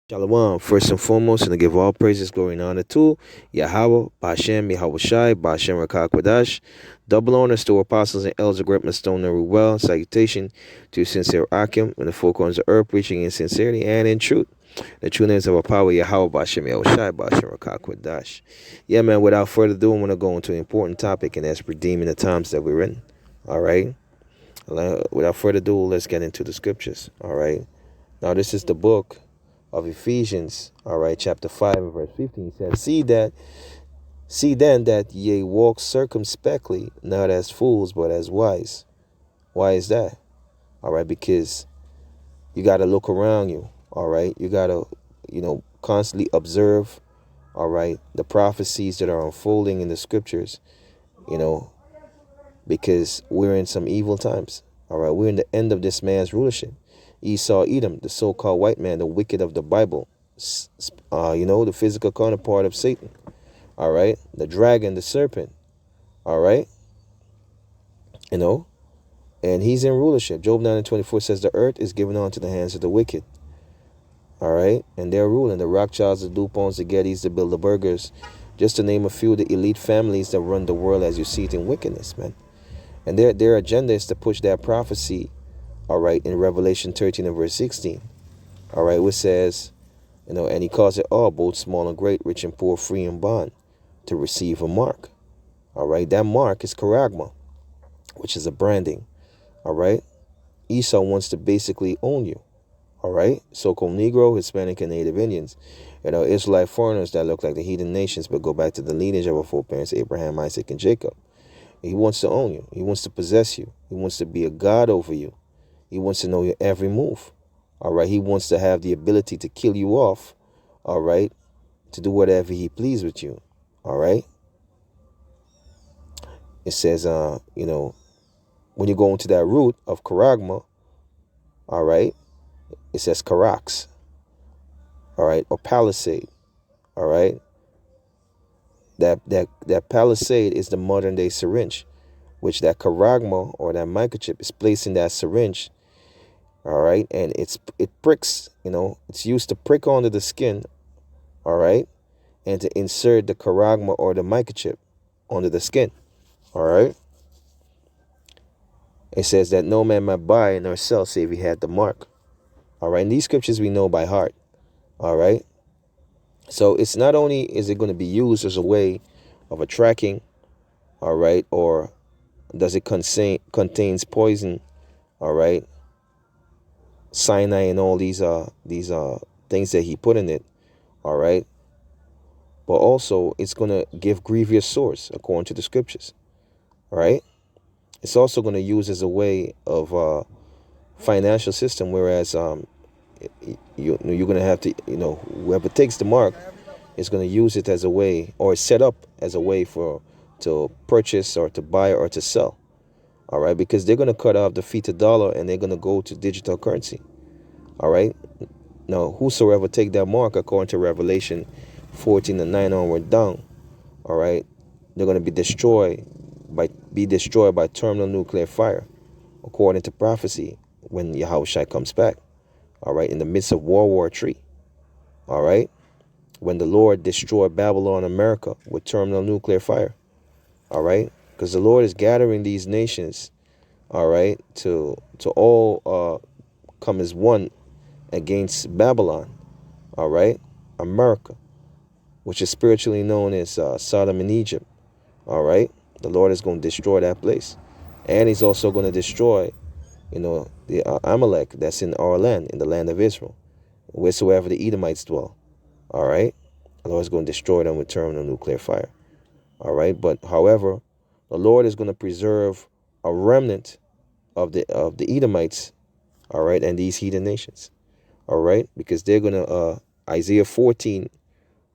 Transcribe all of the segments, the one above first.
Shalom. First and foremost, and to give all praises, glory, and honor to Yahweh, Bashem, Yahweh Shai, Bashem Rakak Kwadash. Double honors to apostles and elders of Great Stone very well. Salutation to sincere Akim in the four corners of earth, preaching in sincerity and in truth. The true names of our power, Yahweh, Bashem, Yahweh Shai, Bashem Rakak Kwadash. Yeah, man, without further ado, I'm going to go into an important topic, and that's redeeming the times that we're in. All right? Without further ado, let's get into the scriptures. All right? Now, this is the book of Ephesians, all right, chapter 5 and verse 15 says, See then that ye walk circumspectly, not as fools, but as wise. Why is that? All right, because you got to look around you, all right? You got to, constantly observe, all right, the prophecies that are unfolding in the scriptures, you know, because we're in some evil times, all right? We're in the end of this man's rulership. Esau, Edom, the so-called white man, the wicked of the Bible, the physical counterpart of Satan, all right? The dragon, the serpent, all right? And he's in rulership. Job 9:24 says the earth is given unto the hands of the wicked, all right? And they're ruling. The Rothschilds, the DuPonts, the Gettys, the Bilderbergers, just to name a few of the elite families that run the world as you see it in wickedness, man. And their agenda is to push that prophecy, all right, in Revelation 13 and verse 16, all right, which says, and he calls it all, both small and great, rich and poor, free and bond, to receive a mark. All right, that mark is charagma, which is a branding. All right, Esau wants to basically own you. All right, so-called Negro, Hispanic, and Native Indians, Israelite foreigners that look like the heathen nations, but go back to the lineage of our foreparents, Abraham, Isaac, and Jacob. He wants to own you. He wants to possess you. He wants to be a god over you. He wants to know your every move. All right, he wants to have the ability to kill you off. All right, to do whatever he pleases with you. All right. It says, when you go into that root of charagma, all right, it says karax, all right, or palisade, all right. That palisade is the modern day syringe, which that charagma or that microchip is placed in that syringe, all right, and it pricks, it's used to prick onto the skin, all right, and to insert the charagma or the microchip onto the skin, all right. It says that no man might buy nor sell save he had the mark. All right. And these scriptures we know by heart. All right. So it's not only is it going to be used as a way of a tracking, all right, or does it contains poison, all right, cyanide and all these things that he put in it, all right, but also it's going to give grievous sores according to the scriptures, all right. It's also going to use as a way of financial system, whereas you're going to have to, whoever takes the mark is going to use it as a way, or set up as a way to purchase or to buy or to sell, all right, because they're going to cut off the fiat dollar and they're going to go to digital currency, all right. Now, whosoever take that mark, according to Revelation 14 and 9 onward down, all right, they're going to be destroyed by terminal nuclear fire, according to prophecy, when Yahushua comes back, all right, in the midst of World War III, all right, when the Lord destroyed Babylon, America, with terminal nuclear fire, all right, because the Lord is gathering these nations, all right, to all come as one against Babylon, all right, America, which is spiritually known as Sodom and Egypt, all right. The Lord is going to destroy that place, and he's also going to destroy, the Amalek that's in our land, in the land of Israel, wheresoever the Edomites dwell, all right. The Lord is going to destroy them with terminal nuclear fire, all right. But however, the Lord is going to preserve a remnant of the Edomites, all right, and these heathen nations, all right, because they're going to Isaiah 14,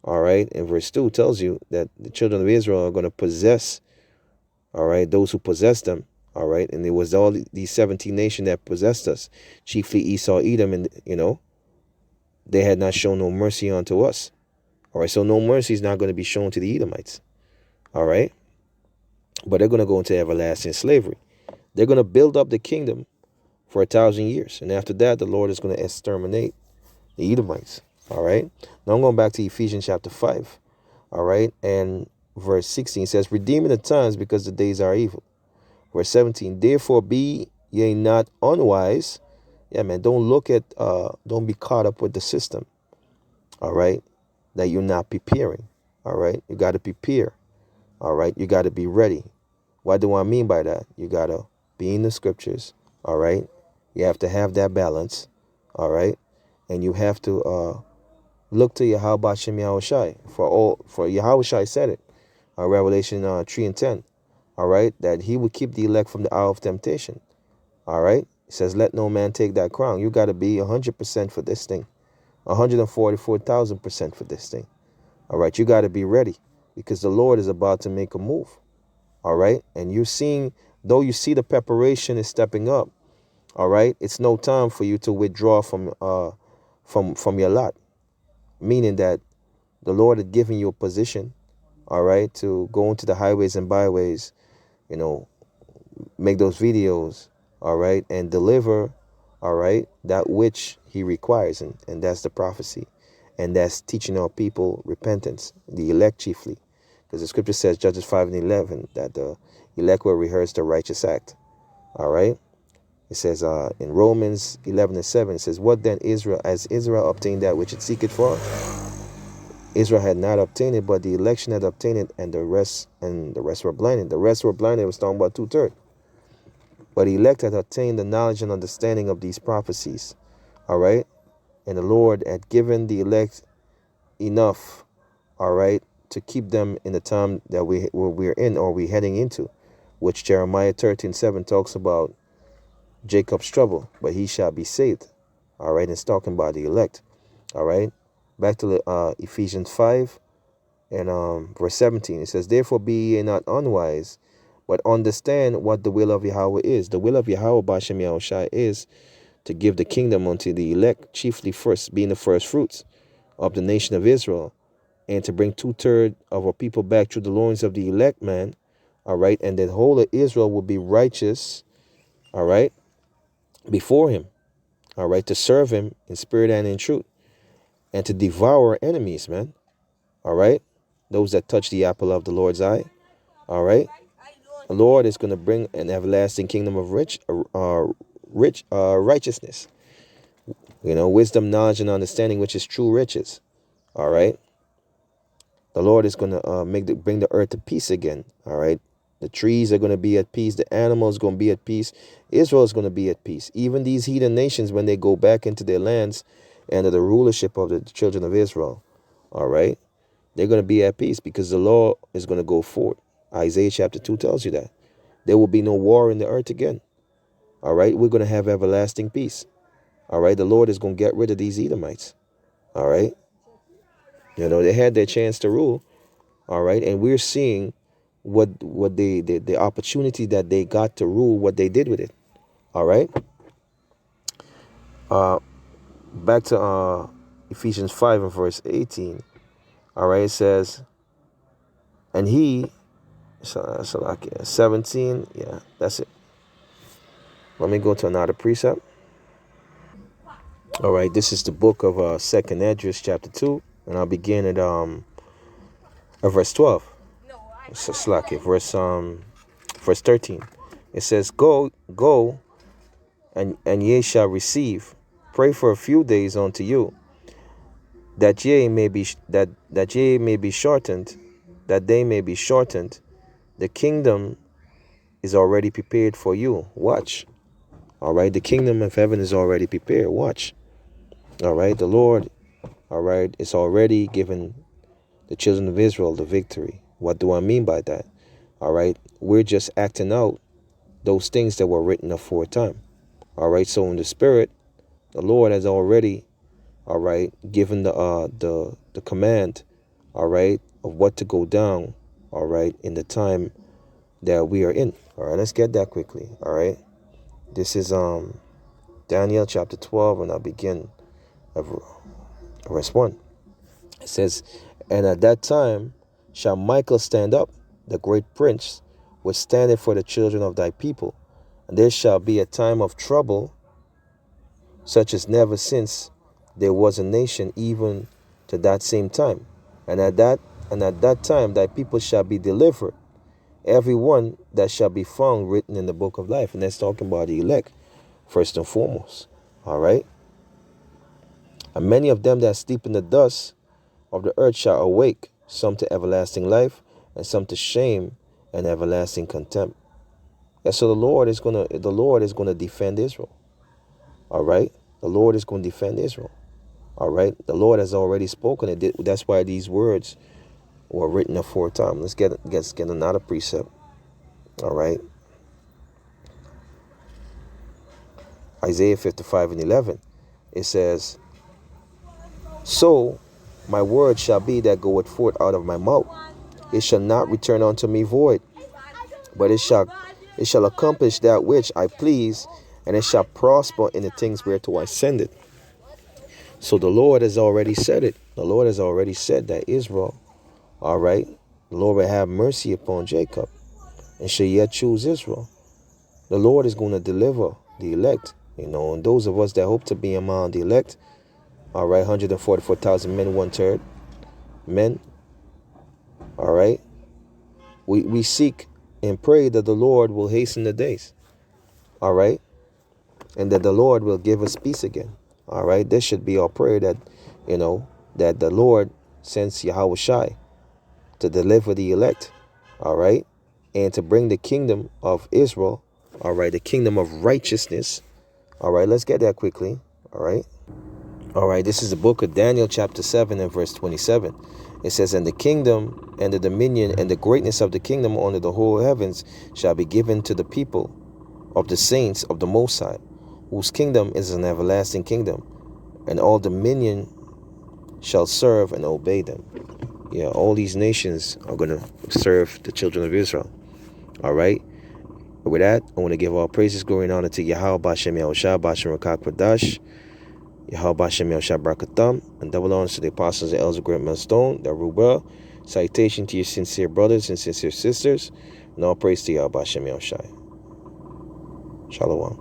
all right, and verse 2 tells you that the children of Israel are going to possess, all right, those who possess them, all right, and it was all these 17 nations that possessed us, chiefly Esau, Edom, and they had not shown no mercy unto us, all right. So no mercy is not going to be shown to the Edomites, all right, but they're going to go into everlasting slavery. They're going to build up the kingdom for 1,000 years, and after that, the Lord is going to exterminate the Edomites, All right. Now I'm going back to Ephesians chapter 5. All right. And verse 16 says, redeeming the times because the days are evil. Verse 17, therefore be ye not unwise. Yeah, man, don't be caught up with the system. All right. That you're not preparing. All right. You got to prepare. All right. You got to be ready. What do I mean by that? You got to be in the scriptures. All right. You have to have that balance. All right. And you have to look to Yahweh Shem Yahushai. For Yahushai said it. Revelation 3 and 10. All right. That he would keep the elect from the hour of temptation. All right. He says, let no man take that crown. You got to be 100% for this thing. 144,000% for this thing. All right. You got to be ready because the Lord is about to make a move. All right. And you're seeing, though you see the preparation is stepping up. All right. It's no time for you to withdraw from your lot. Meaning that the Lord had given you a position. All right. To go into the highways and byways, make those videos. All right. And deliver. All right. That which he requires. And that's the prophecy. And that's teaching our people repentance, the elect chiefly. Because the scripture says, Judges 5 and 11, that the elect will rehearse the righteous act. All right. It says in Romans 11 and 7, it says, what then Israel, as Israel obtained that which it seeketh for? Israel had not obtained it, but the election had obtained it, and the rest were blinded. The rest were blinded. It was talking about 2/3. But the elect had attained the knowledge and understanding of these prophecies. All right. And the Lord had given the elect enough, all right, to keep them in the time that we're in or we're heading into, which Jeremiah 13:7 talks about Jacob's trouble, but he shall be saved. All right. It's talking about the elect. All right. Back to Ephesians 5 and verse 17. It says, therefore be ye not unwise, but understand what the will of Yahweh is. The will of Yahweh Bashem Yahushai is to give the kingdom unto the elect, chiefly first, being the first fruits of the nation of Israel, and to bring 2/3 of our people back through the loins of the elect man. All right. And that whole of Israel will be righteous. All right. Before him. All right. To serve him in spirit and in truth. And to devour enemies, man. All right. Those that touch the apple of the Lord's eye. All right. The Lord is going to bring an everlasting kingdom of righteousness. Wisdom, knowledge, and understanding, which is true riches. All right. The Lord is going to bring the earth to peace again. All right. The trees are going to be at peace. The animals are going to be at peace. Israel is going to be at peace. Even these heathen nations, when they go back into their lands under the rulership of the children of Israel, all right, they're going to be at peace because the law is going to go forth. Isaiah chapter 2 tells you that. There will be no war in the earth again. All right. We're going to have everlasting peace. All right. The Lord is going to get rid of these Edomites. All right. They had their chance to rule. All right. And we're seeing what the opportunity that they got to rule, what they did with it. All right. Back to Ephesians 5 and verse 18. All right. It says, and he, so like 17. Yeah, that's it. Let me go to another precept. All right. This is the book of 2nd Esdras chapter 2. And I'll begin at verse 12. So it's like it, verse 13. It says, go and ye shall receive. Pray for a few days unto you, that ye may be shortened, that they may be shortened. The kingdom is already prepared for you. Watch. All right. The kingdom of heaven is already prepared. Watch. All right. The Lord, all right, is already given the children of Israel the victory. What do I mean by that? All right. We're just acting out those things that were written aforetime. All right. So in the spirit, the Lord has already, all right, given the command, all right, of what to go down, all right, in the time that we are in. All right. Let's get that quickly. All right. This is Daniel chapter 12, and I'll begin at verse 1. It says, and at that time shall Michael stand up, the great prince, which standeth for the children of thy people. And there shall be a time of trouble, such as never since there was a nation even to that same time. And at that time thy people shall be delivered, every one that shall be found written in the book of life. And that's talking about the elect, first and foremost. All right. And many of them that sleep in the dust of the earth shall awake, some to everlasting life, and some to shame and everlasting contempt. And so the Lord is gonna defend Israel. All right. The Lord is going to defend Israel. All right. The Lord has already spoken it. That's why these words were written aforetime. Let's get another precept. All right. Isaiah 55:11. It says, so my word shall be that goeth forth out of my mouth. It shall not return unto me void, but it shall accomplish that which I please, and it shall prosper in the things whereto I send it. So the Lord has already said it. The Lord has already said that Israel, all right, the Lord will have mercy upon Jacob and shall yet choose Israel. The Lord is going to deliver the elect, and those of us that hope to be among the elect, all right, 144,000 men, 1/3 men, all right, we seek and pray that the Lord will hasten the days, all right, and that the Lord will give us peace again, all right. This should be our prayer, that, that the Lord sends Yahweh Shai to deliver the elect, all right, and to bring the kingdom of Israel, all right, the kingdom of righteousness, all right. Let's get that quickly, all right. All right, this is the book of Daniel, chapter 7 and verse 27. It says, and the kingdom and the dominion and the greatness of the kingdom under the whole heavens shall be given to the people of the saints of the Most High, whose kingdom is an everlasting kingdom, and all dominion shall serve and obey them. Yeah, all these nations are going to serve the children of Israel. All right. With that, I want to give all praises, glory, and honor to Yahweh Bashem Yahushua Bashem Rakak Pradash, Yahweh Bashem Yahushua Brakatham, and double honors to the apostles and elders of Great Millstone, the Rubel. Citation to your sincere brothers and sincere sisters, and all praise to Yahweh Bashem Yahushua. Shalom.